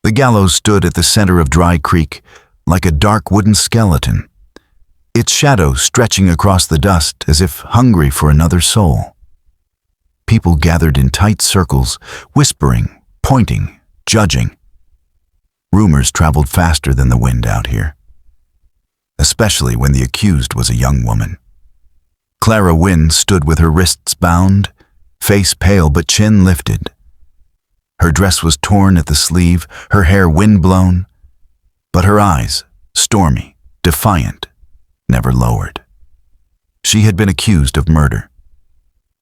The gallows stood at the center of Dry Creek, like a dark wooden skeleton, its shadow stretching across the dust as if hungry for another soul. People gathered in tight circles, whispering, pointing, judging. Rumors traveled faster than the wind out here, especially when the accused was a young woman. Clara Wynne stood with her wrists bound, face pale but chin lifted. Her dress was torn at the sleeve, her hair wind-blown, but her eyes, stormy, defiant, never lowered. She had been accused of murder.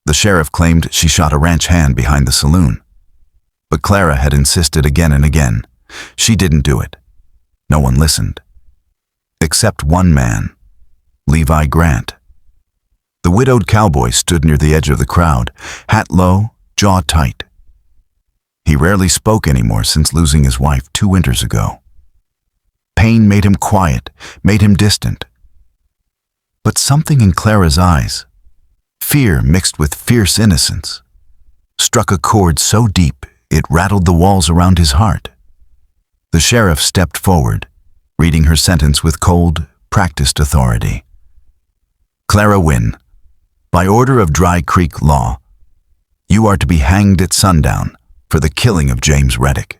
The sheriff claimed she shot a ranch hand behind the saloon, but Clara had insisted again and again. She didn't do it. No one listened. Except one man, Levi Grant. The widowed cowboy stood near the edge of the crowd, hat low, jaw tight. He rarely spoke anymore since losing his wife 2 winters ago. Pain made him quiet, made him distant. But something in Clara's eyes, fear mixed with fierce innocence, struck a chord so deep it rattled the walls around his heart. The sheriff stepped forward, reading her sentence with cold, practiced authority. Clara Wynne, by order of Dry Creek law, you are to be hanged at sundown for the killing of James Reddick.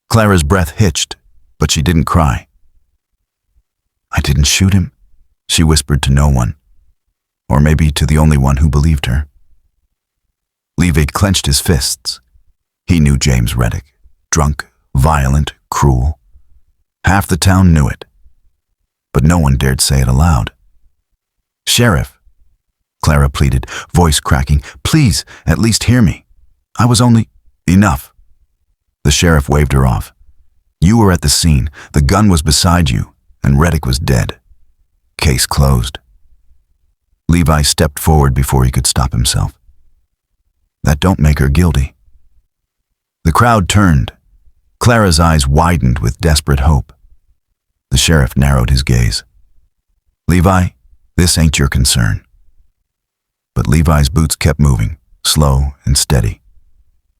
Clara's breath hitched, but she didn't cry. I didn't shoot him, she whispered to no one, or maybe to the only one who believed her. Levi clenched his fists. He knew James Reddick, drunk, violent, cruel. Half the town knew it, but no one dared say it aloud. Sheriff, Clara pleaded, voice cracking, please, at least hear me. I was only... Enough. The sheriff waved her off. You were at the scene, the gun was beside you, and Reddick was dead. Case closed. Levi stepped forward before he could stop himself. That don't make her guilty. The crowd turned. Clara's eyes widened with desperate hope. The sheriff narrowed his gaze. Levi, this ain't your concern. But Levi's boots kept moving, slow and steady,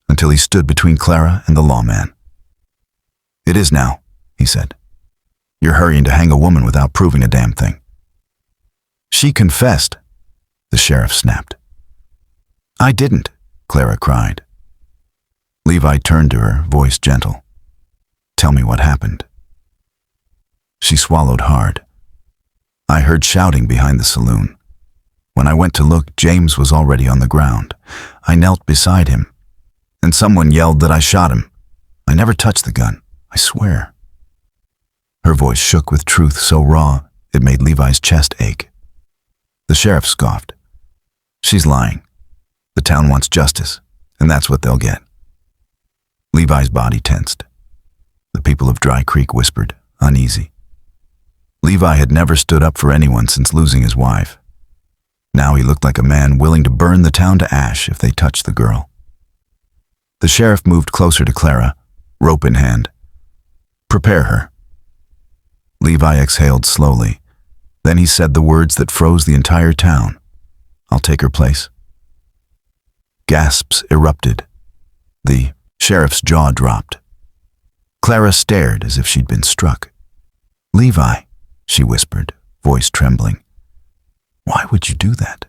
until he stood between Clara and the lawman. It is now, he said. You're hurrying to hang a woman without proving a damn thing. She confessed, the sheriff snapped. I didn't, Clara cried. Levi turned to her, voice gentle. Tell me what happened. She swallowed hard. I heard shouting behind the saloon. When I went to look, James was already on the ground. I knelt beside him, and someone yelled that I shot him. I never touched the gun, I swear. Her voice shook with truth so raw it made Levi's chest ache. The sheriff scoffed. She's lying. The town wants justice, and that's what they'll get. Levi's body tensed. The people of Dry Creek whispered, uneasy. Levi had never stood up for anyone since losing his wife. Now he looked like a man willing to burn the town to ash if they touched the girl. The sheriff moved closer to Clara, rope in hand. Prepare her. Levi exhaled slowly. Then he said the words that froze the entire town. I'll take her place. Gasps erupted. The sheriff's jaw dropped. Clara stared as if she'd been struck. Levi, she whispered, voice trembling. Why would you do that?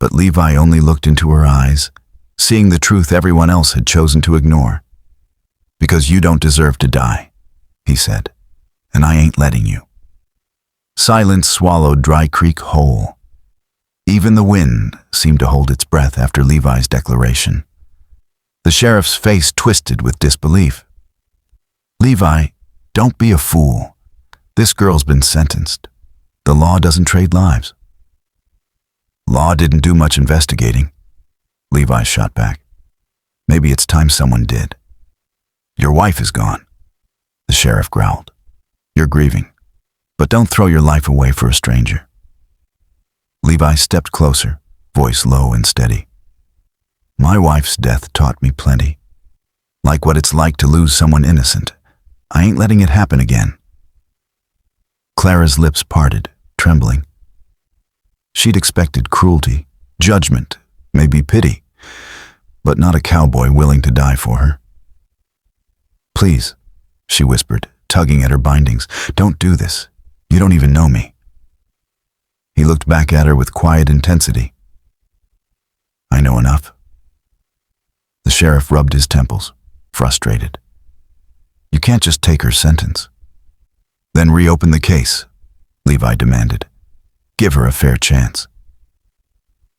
But Levi only looked into her eyes, seeing the truth everyone else had chosen to ignore. Because you don't deserve to die, he said, and I ain't letting you. Silence swallowed Dry Creek whole. Even the wind seemed to hold its breath after Levi's declaration. The sheriff's face twisted with disbelief. Levi, don't be a fool. This girl's been sentenced. The law doesn't trade lives. Law didn't do much investigating. Levi shot back. Maybe it's time someone did. Your wife is gone, the sheriff growled. You're grieving, but don't throw your life away for a stranger. Levi stepped closer, voice low and steady. My wife's death taught me plenty. Like what it's like to lose someone innocent. I ain't letting it happen again. Clara's lips parted, trembling. She'd expected cruelty, judgment, maybe pity, but not a cowboy willing to die for her. Please, she whispered, tugging at her bindings. Don't do this. You don't even know me. He looked back at her with quiet intensity. I know enough. The sheriff rubbed his temples, frustrated. You can't just take her sentence. Then reopen the case, Levi demanded. Give her a fair chance.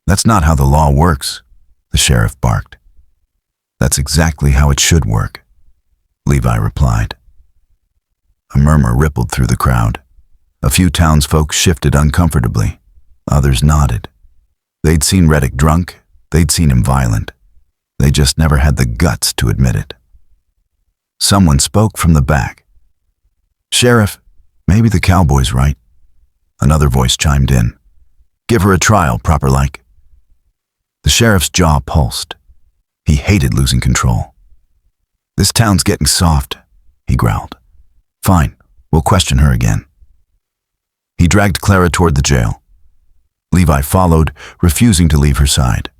That's not how the law works, the sheriff barked. That's exactly how it should work, Levi replied. A murmur rippled through the crowd. A few townsfolk shifted uncomfortably. Others nodded. They'd seen Reddick drunk. They'd seen him violent. They just never had the guts to admit it. Someone spoke from the back. Sheriff, maybe the cowboy's right. Another voice chimed in. Give her a trial, proper like. The sheriff's jaw pulsed. He hated losing control. This town's getting soft, he growled. Fine, we'll question her again. He dragged Clara toward the jail. Levi followed, refusing to leave her side.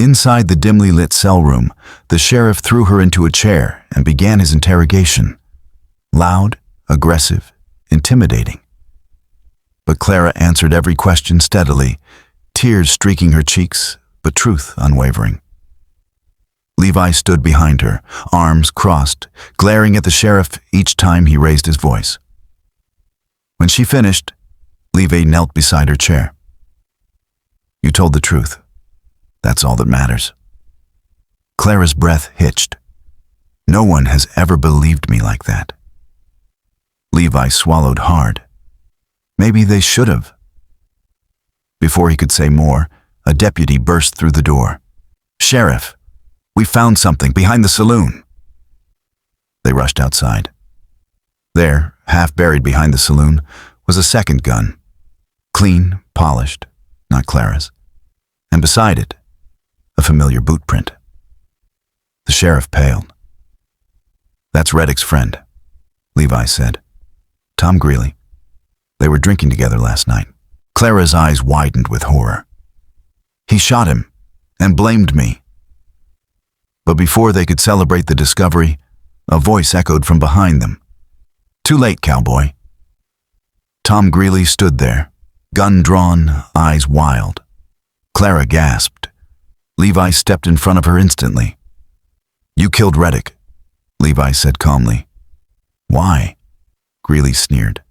Inside the dimly lit cell room, the sheriff threw her into a chair and began his interrogation. Loud, aggressive, intimidating. But Clara answered every question steadily, tears streaking her cheeks, but truth unwavering. Levi stood behind her, arms crossed, glaring at the sheriff each time he raised his voice. When she finished, Levi knelt beside her chair. You told the truth. That's all that matters. Clara's breath hitched. No one has ever believed me like that. Levi swallowed hard. Maybe they should have. Before he could say more, a deputy burst through the door. Sheriff, we found something behind the saloon. They rushed outside. There, half buried behind the saloon, was a second gun. Clean, polished, not Clara's. And beside it, a familiar boot print. The sheriff paled. That's Reddick's friend, Levi said. Tom Greeley. They were drinking together last night. Clara's eyes widened with horror. He shot him and blamed me. But before they could celebrate the discovery, a voice echoed from behind them. Too late, cowboy. Tom Greeley stood there, gun drawn, eyes wild. Clara gasped. Levi stepped in front of her instantly. You killed Reddick, Levi said calmly. Why? Greeley sneered.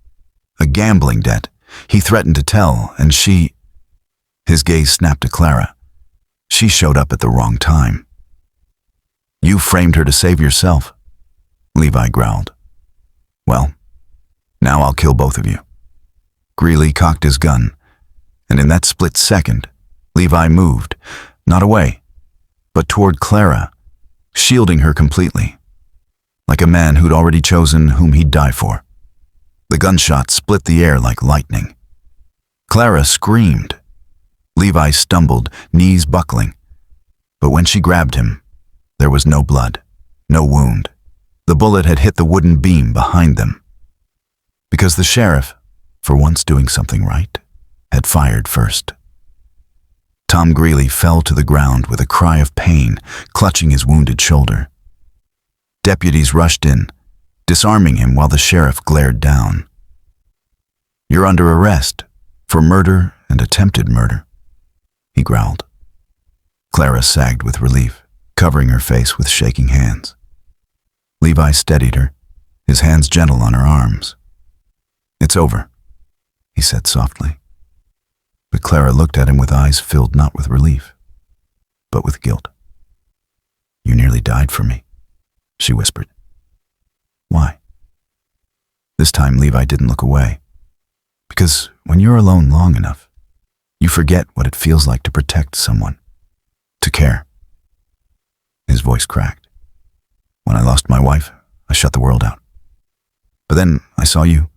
A gambling debt. He threatened to tell, and she... His gaze snapped to Clara. She showed up at the wrong time. You framed her to save yourself, Levi growled. Well, now I'll kill both of you. Greeley cocked his gun, and in that split second, Levi moved, not away, but toward Clara, shielding her completely, like a man who'd already chosen whom he'd die for. The gunshot split the air like lightning. Clara screamed. Levi stumbled, knees buckling. But when she grabbed him, there was no blood, no wound. The bullet had hit the wooden beam behind them. Because the sheriff, for once doing something right, had fired first. Tom Greeley fell to the ground with a cry of pain, clutching his wounded shoulder. Deputies rushed in, disarming him while the sheriff glared down. You're under arrest for murder and attempted murder, he growled. Clara sagged with relief, covering her face with shaking hands. Levi steadied her, his hands gentle on her arms. It's over, he said softly. But Clara looked at him with eyes filled not with relief, but with guilt. You nearly died for me, she whispered. Why? This time Levi didn't look away. Because when you're alone long enough, you forget what it feels like to protect someone, to care. His voice cracked. When I lost my wife, I shut the world out. But then I saw you,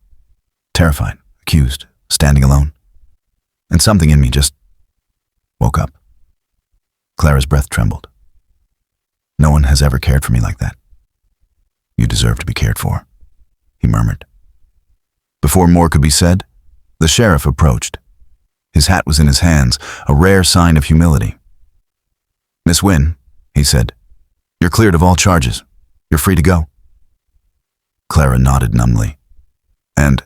terrified, accused, standing alone. And something in me just woke up. Clara's breath trembled. No one has ever cared for me like that. You deserve to be cared for, he murmured. Before more could be said, the sheriff approached. His hat was in his hands, a rare sign of humility. Miss Wynne, he said, you're cleared of all charges. You're free to go. Clara nodded numbly. And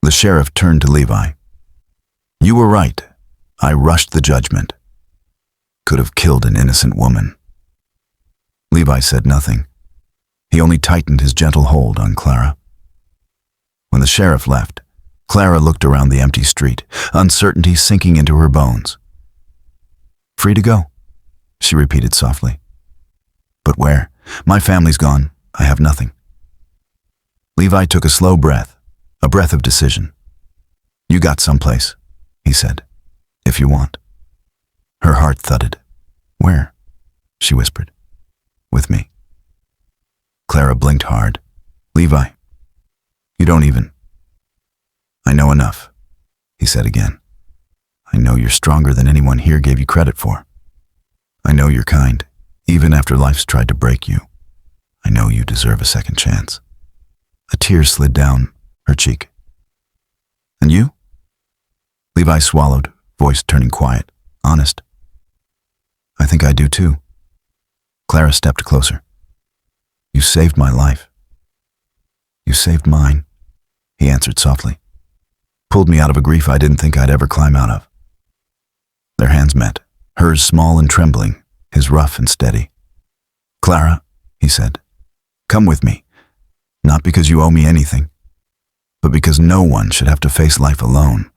the sheriff turned to Levi. You were right. I rushed the judgment. Could have killed an innocent woman. Levi said nothing. He only tightened his gentle hold on Clara. When the sheriff left, Clara looked around the empty street, uncertainty sinking into her bones. Free to go, she repeated softly. But where? My family's gone. I have nothing. Levi took a slow breath, a breath of decision. You got someplace, he said, if you want. Her heart thudded. Where? She whispered. With me. Clara blinked hard. Levi, you don't even. I know enough, he said again. I know you're stronger than anyone here gave you credit for. I know you're kind, even after life's tried to break you. I know you deserve a second chance. A tear slid down her cheek. And you? Levi swallowed, voice turning quiet, honest. I think I do too. Clara stepped closer. You saved my life. You saved mine, he answered softly. Pulled me out of a grief I didn't think I'd ever climb out of. Their hands met, hers small and trembling, his rough and steady. Clara, he said, come with me, not because you owe me anything, but because no one should have to face life alone.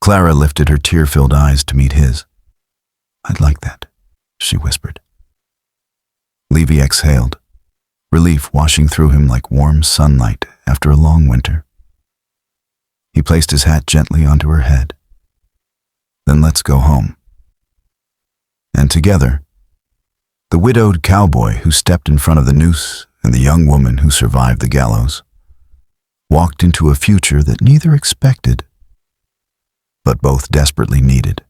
Clara lifted her tear-filled eyes to meet his. I'd like that, she whispered. Levi exhaled, relief washing through him like warm sunlight after a long winter. He placed his hat gently onto her head. Then let's go home. And together, the widowed cowboy who stepped in front of the noose and the young woman who survived the gallows walked into a future that neither expected, but both desperately needed.